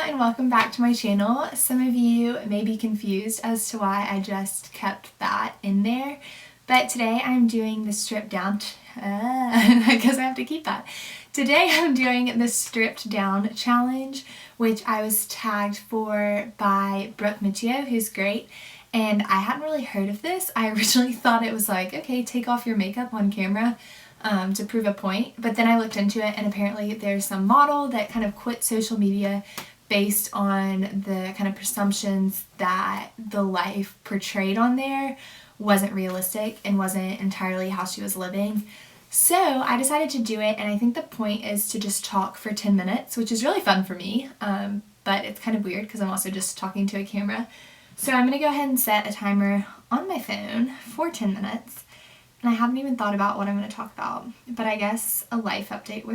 and welcome back to my channel. Some of you may be confused as to why I just kept that in there, but today I'm doing the stripped down, I guess I have to keep that. Today I'm doing the stripped down challenge, which I was tagged for by Brooke Michio, who's great, and I hadn't really heard of this. I originally thought it was like, okay, take off your makeup on camera to prove a point, but then I looked into it and apparently there's some model that kind of quit social media based on the kind of presumptions that the life portrayed on there wasn't realistic and wasn't entirely how she was living. So I decided to do it, and I think the point is to just talk for 10 minutes, which is really fun for me, but it's kind of weird because I'm also just talking to a camera. So I'm going to go ahead and set a timer on my phone for 10 minutes. And I haven't even thought about what I'm going to talk about, but I guess a life update,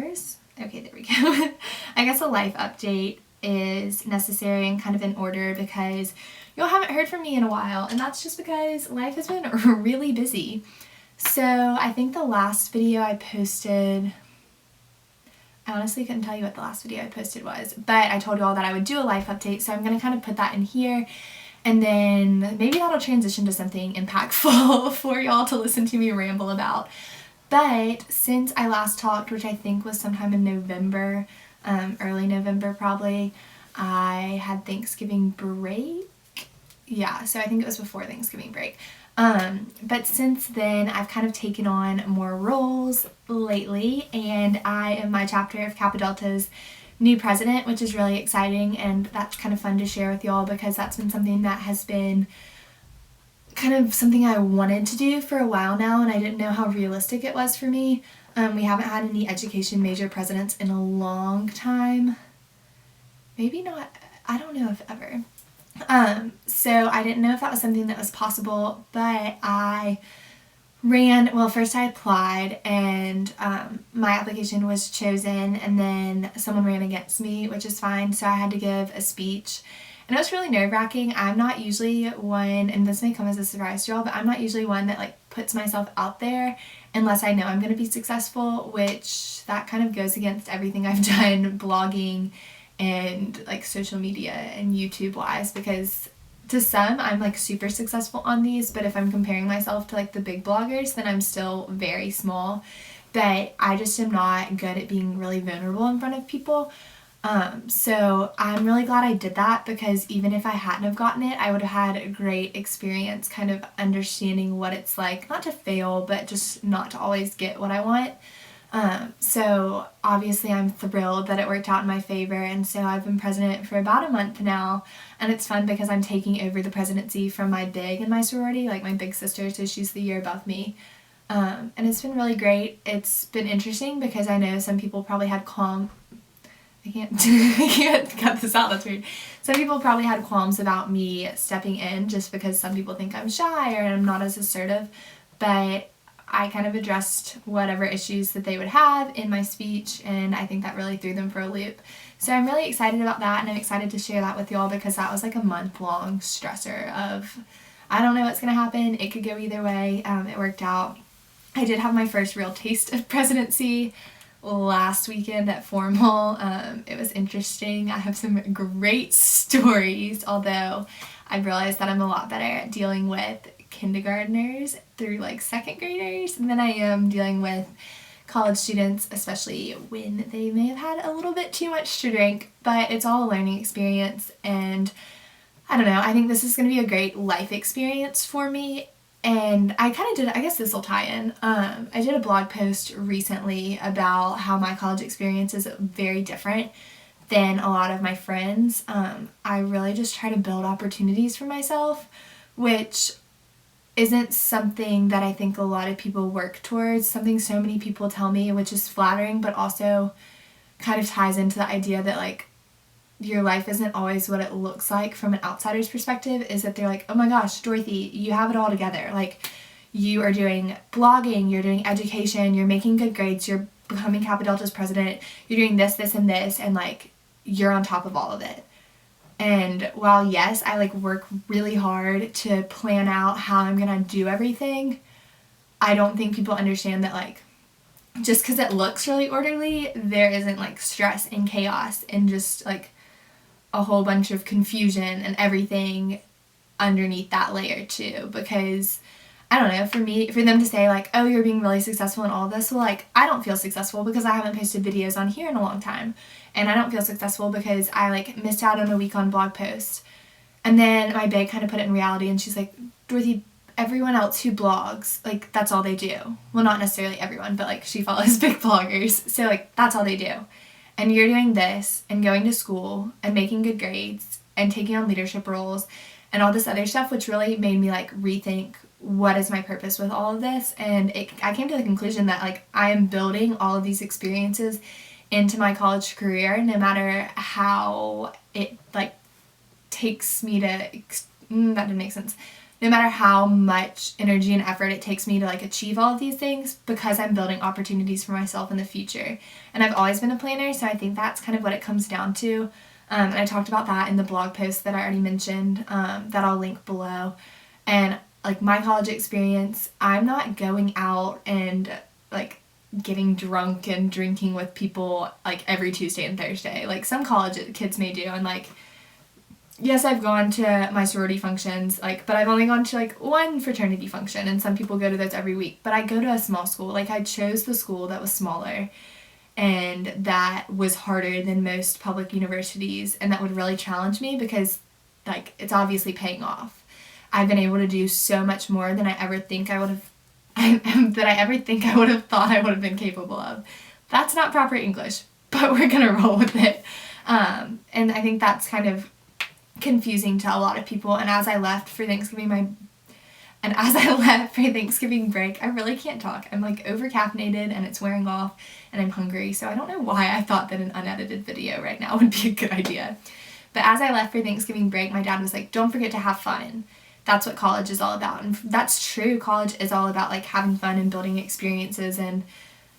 okay, there we go. I guess a life update is necessary and kind of in order because y'all haven't heard from me in a while, and that's just because life has been really busy. So I think the last video I posted, I honestly couldn't tell you what the last video I posted was, but I told y'all that I would do a life update, so I'm going to kind of put that in here. And then maybe that'll transition to something impactful for y'all to listen to me ramble about. But since I last talked, which I think was sometime in November, early November probably, I had Thanksgiving break. Yeah, so I think it was before Thanksgiving break. But since then, I've kind of taken on more roles lately, and I am my chapter of Kappa Delta's new president, which is really exciting, and that's kind of fun to share with y'all because that's been something that has been kind of something I wanted to do for a while now, and I didn't know how realistic it was for me. We haven't had any education major presidents in a long time. Maybe not, I don't know if ever. So I didn't know if that was something that was possible, but I first I applied, and my application was chosen, and then someone ran against me, which is fine, so I had to give a speech, and it was really nerve-wracking. I'm not usually one, and this may come as a surprise to y'all, but I'm not usually one that like puts myself out there unless I know I'm going to be successful, which that kind of goes against everything I've done blogging and like social media and YouTube wise, because to some, I'm like super successful on these, but if I'm comparing myself to like the big bloggers, then I'm still very small. But I just am not good at being really vulnerable in front of people. So I'm really glad I did that, because even if I hadn't have gotten it, I would have had a great experience kind of understanding what it's like, not to fail, but just not to always get what I want. So obviously I'm thrilled that it worked out in my favor, and so I've been president for about a month now, and it's fun because I'm taking over the presidency from my big in my sorority, like my big sister, so she's the year above me, and it's been really great. It's been interesting because I know some people probably had I can't cut this out, that's weird. Some people probably had qualms about me stepping in just because some people think I'm shy or I'm not as assertive, but I kind of addressed whatever issues that they would have in my speech, and I think that really threw them for a loop. So I'm really excited about that, and I'm excited to share that with y'all because that was like a month-long stressor of, I don't know what's going to happen. It could go either way. It worked out. I did have my first real taste of presidency last weekend at formal. It was interesting. I have some great stories, although I've realized that I'm a lot better at dealing with kindergartners through like second graders than I am dealing with college students, especially when they may have had a little bit too much to drink, but it's all a learning experience, and I don't know, I think this is going to be a great life experience for me. And I kind of did, I guess this will tie in, I did a blog post recently about how my college experience is very different than a lot of my friends. I really just try to build opportunities for myself, which isn't something that I think a lot of people work towards, something so many people tell me, which is flattering, but also kind of ties into the idea that like your life isn't always what it looks like from an outsider's perspective, is that they're like, oh my gosh, Dorothy, you have it all together. Like, you are doing blogging, you're doing education, you're making good grades, you're becoming Kappa Delta's president, you're doing this, this, and this, and like, you're on top of all of it. And while yes, I like work really hard to plan out how I'm gonna do everything, I don't think people understand that like just because it looks really orderly, there isn't like stress and chaos and just like a whole bunch of confusion and everything underneath that layer too, because I don't know, for them to say like, oh, you're being really successful in all of this, well, like, I don't feel successful because I haven't posted videos on here in a long time, and I don't feel successful because I like missed out on a week on blog posts. And then my babe kind of put it in reality, and she's like, Dorothy, everyone else who blogs, like, that's all they do. Well, not necessarily everyone, but like, she follows big bloggers, so like, that's all they do. And you're doing this and going to school and making good grades and taking on leadership roles and all this other stuff, which really made me like rethink what is my purpose with all of this. And I came to the conclusion that like I am building all of these experiences into my college career, no matter how it like takes me to that didn't make sense. No matter how much energy and effort it takes me to like achieve all of these things, because I'm building opportunities for myself in the future. And I've always been a planner, so I think that's kind of what it comes down to. And I talked about that in the blog post that I already mentioned, that I'll link below. And like my college experience, I'm not going out and like getting drunk and drinking with people like every Tuesday and Thursday. Like some college kids may do, and like, yes, I've gone to my sorority functions, like, but I've only gone to like one fraternity function, and some people go to those every week. But I go to a small school. Like, I chose the school that was smaller and that was harder than most public universities, and that would really challenge me because like it's obviously paying off. I've been able to do so much more than I ever think I would have thought I would have been capable of. That's not proper English, but we're gonna roll with it. And I think that's kind of confusing to a lot of people. And as I left for Thanksgiving break, I really can't talk. I'm like over caffeinated and it's wearing off and I'm hungry. So I don't know why I thought that an unedited video right now would be a good idea. But as I left for Thanksgiving break, my dad was like, don't forget to have fun. That's what college is all about. And that's true. College is all about like having fun and building experiences and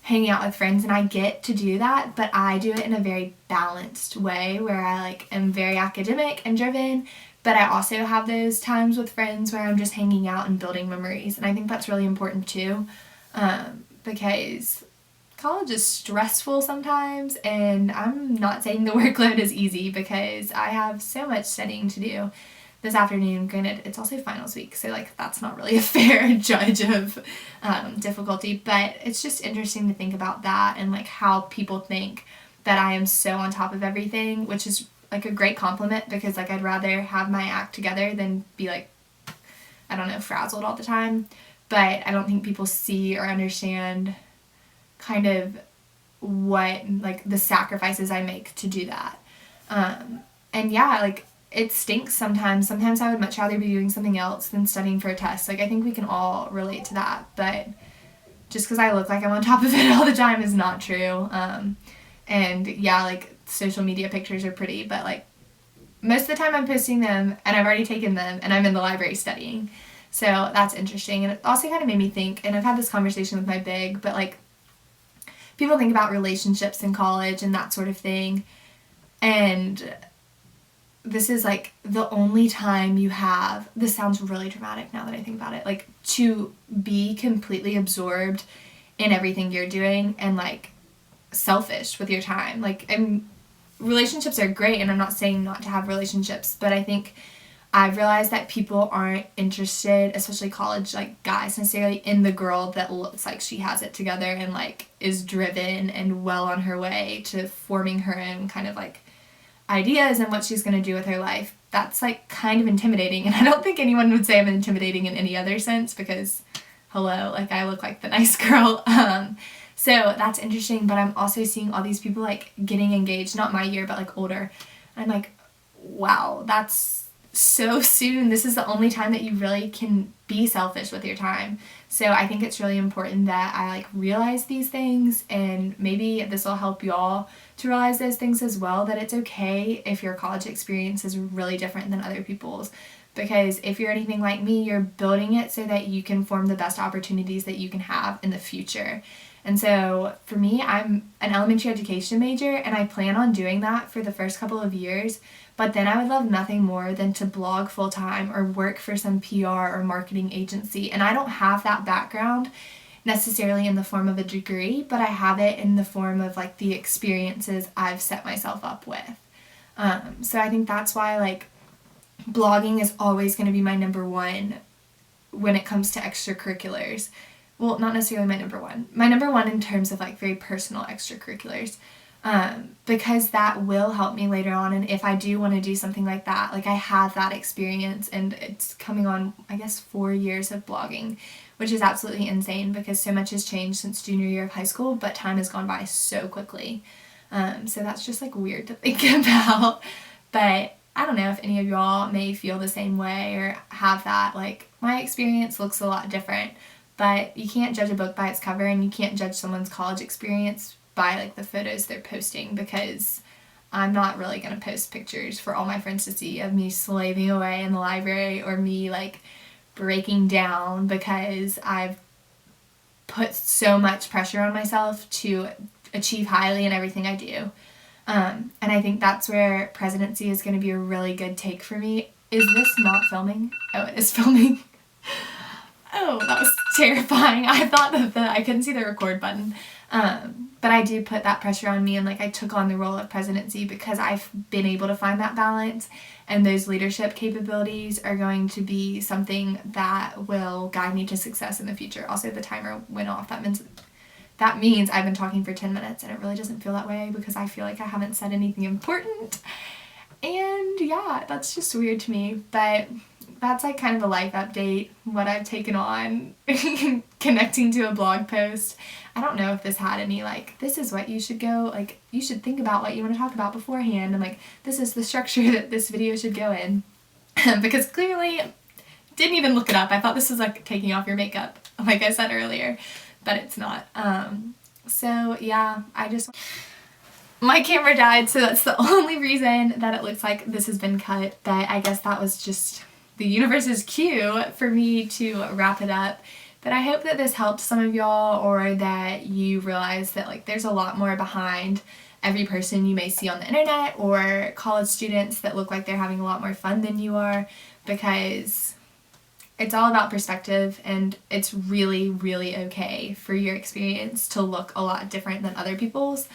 hanging out with friends, and I get to do that, but I do it in a very balanced way where I like am very academic and driven, but I also have those times with friends where I'm just hanging out and building memories. And I think that's really important too, because college is stressful sometimes, and I'm not saying the workload is easy because I have so much studying to do this afternoon. Granted, it's also finals week, so like that's not really a fair judge of difficulty, but it's just interesting to think about that and like how people think that I am so on top of everything, which is like a great compliment, because like I'd rather have my act together than be like, I don't know, frazzled all the time. But I don't think people see or understand kind of what like the sacrifices I make to do that. And yeah, like it stinks sometimes. Sometimes I would much rather be doing something else than studying for a test. Like I think we can all relate to that, but just because I look like I'm on top of it all the time is not true. And yeah, like social media pictures are pretty, but like most of the time I'm posting them and I've already taken them and I'm in the library studying. So that's interesting. And it also kind of made me think, and I've had this conversation with my big, but like people think about relationships in college and that sort of thing. And this is like the only time you have, this sounds really dramatic now that I think about it, like to be completely absorbed in everything you're doing and like selfish with your time. Like, and relationships are great, and I'm not saying not to have relationships, but I think I've realized that people aren't interested, especially college like guys, necessarily in the girl that looks like she has it together and like is driven and well on her way to forming her own kind of like ideas and what she's going to do with her life. That's like kind of intimidating, and I don't think anyone would say I'm intimidating in any other sense, because hello, like I look like the nice girl. So that's interesting, but I'm also seeing all these people like getting engaged, not my year, but like older. I'm like, wow, that's so soon. This is the only time that you really can be selfish with your time. So I think it's really important that I like realize these things, and maybe this will help y'all to realize those things as well, that it's okay if your college experience is really different than other people's, because if you're anything like me, you're building it so that you can form the best opportunities that you can have in the future. And so for me, I'm an elementary education major, and I plan on doing that for the first couple of years, but then I would love nothing more than to blog full time or work for some PR or marketing agency. And I don't have that background necessarily in the form of a degree, but I have it in the form of like the experiences I've set myself up with. So I think that's why like blogging is always going to be my number one when it comes to extracurriculars. Well, not necessarily my number one. My number one in terms of like very personal extracurriculars. Because that will help me later on, and if I do want to do something like that, like I have that experience, and it's coming on, I guess, 4 years of blogging, which is absolutely insane because so much has changed since junior year of high school, but time has gone by so quickly. So that's just like weird to think about, but I don't know if any of y'all may feel the same way or have that. Like, my experience looks a lot different, but you can't judge a book by its cover, and you can't judge someone's college experience by like the photos they're posting, because I'm not really going to post pictures for all my friends to see of me slaving away in the library or me like breaking down because I've put so much pressure on myself to achieve highly in everything I do. And I think that's where presidency is going to be a really good take for me. Is this not filming? Oh, it is filming. Oh, that was terrifying. I thought that I couldn't see the record button. But I do put that pressure on me, and like I took on the role of presidency because I've been able to find that balance, and those leadership capabilities are going to be something that will guide me to success in the future. Also, the timer went off. That means I've been talking for 10 minutes, and it really doesn't feel that way because I feel like I haven't said anything important. And yeah, that's just weird to me, but that's like kind of a life update, what I've taken on connecting to a blog post. I don't know if this had any like, this is what you should go, like you should think about what you want to talk about beforehand, and like this is the structure that this video should go in. Because clearly didn't even look it up. I thought this was like taking off your makeup, like I said earlier, but it's not. So yeah, my camera died, so that's the only reason that it looks like this has been cut, but I guess that was just the universe's cue for me to wrap it up. But I hope that this helped some of y'all, or that you realize that like there's a lot more behind every person you may see on the internet, or college students that look like they're having a lot more fun than you are, because it's all about perspective, and it's really, really okay for your experience to look a lot different than other people's.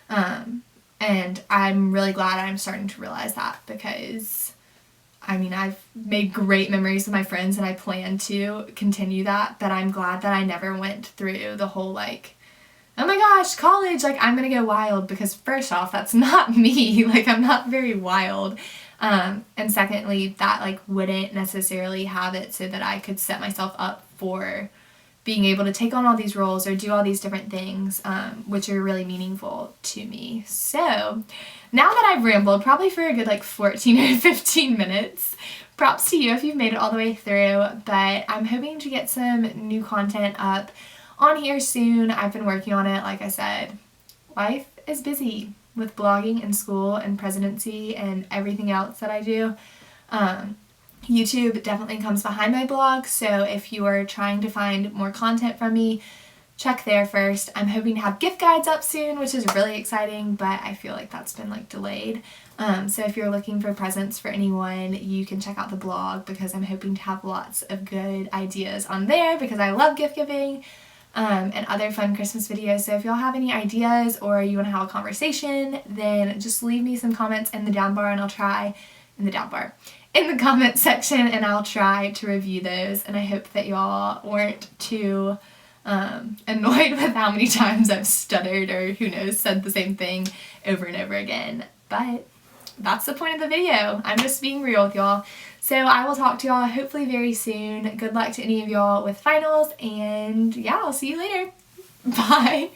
And I'm really glad I'm starting to realize that, because I mean, I've made great memories with my friends, and I plan to continue that, but I'm glad that I never went through the whole like, oh my gosh, college, like I'm gonna go wild, because first off, that's not me. Like, I'm not very wild. And secondly, that like wouldn't necessarily have it so that I could set myself up for being able to take on all these roles or do all these different things, which are really meaningful to me. So now that I've rambled probably for a good like 14 or 15 minutes, props to you if you've made it all the way through, but I'm hoping to get some new content up on here soon. I've been working on it, like I said. Life is busy with blogging and school and presidency and everything else that I do. YouTube definitely comes behind my blog, so if you are trying to find more content from me, check there first. I'm hoping to have gift guides up soon, which is really exciting, but I feel like that's been like delayed. So if you're looking for presents for anyone, you can check out the blog, because I'm hoping to have lots of good ideas on there, because I love gift giving, and other fun Christmas videos. So if y'all have any ideas or you want to have a conversation, then just leave me some comments in the down bar, and I'll try in the comment section, and I'll try to review those. And I hope that y'all weren't too annoyed with how many times I've stuttered, or who knows, said the same thing over and over again. But that's the point of the video. I'm just being real with y'all. So I will talk to y'all hopefully very soon. Good luck to any of y'all with finals, and yeah, I'll see you later. Bye.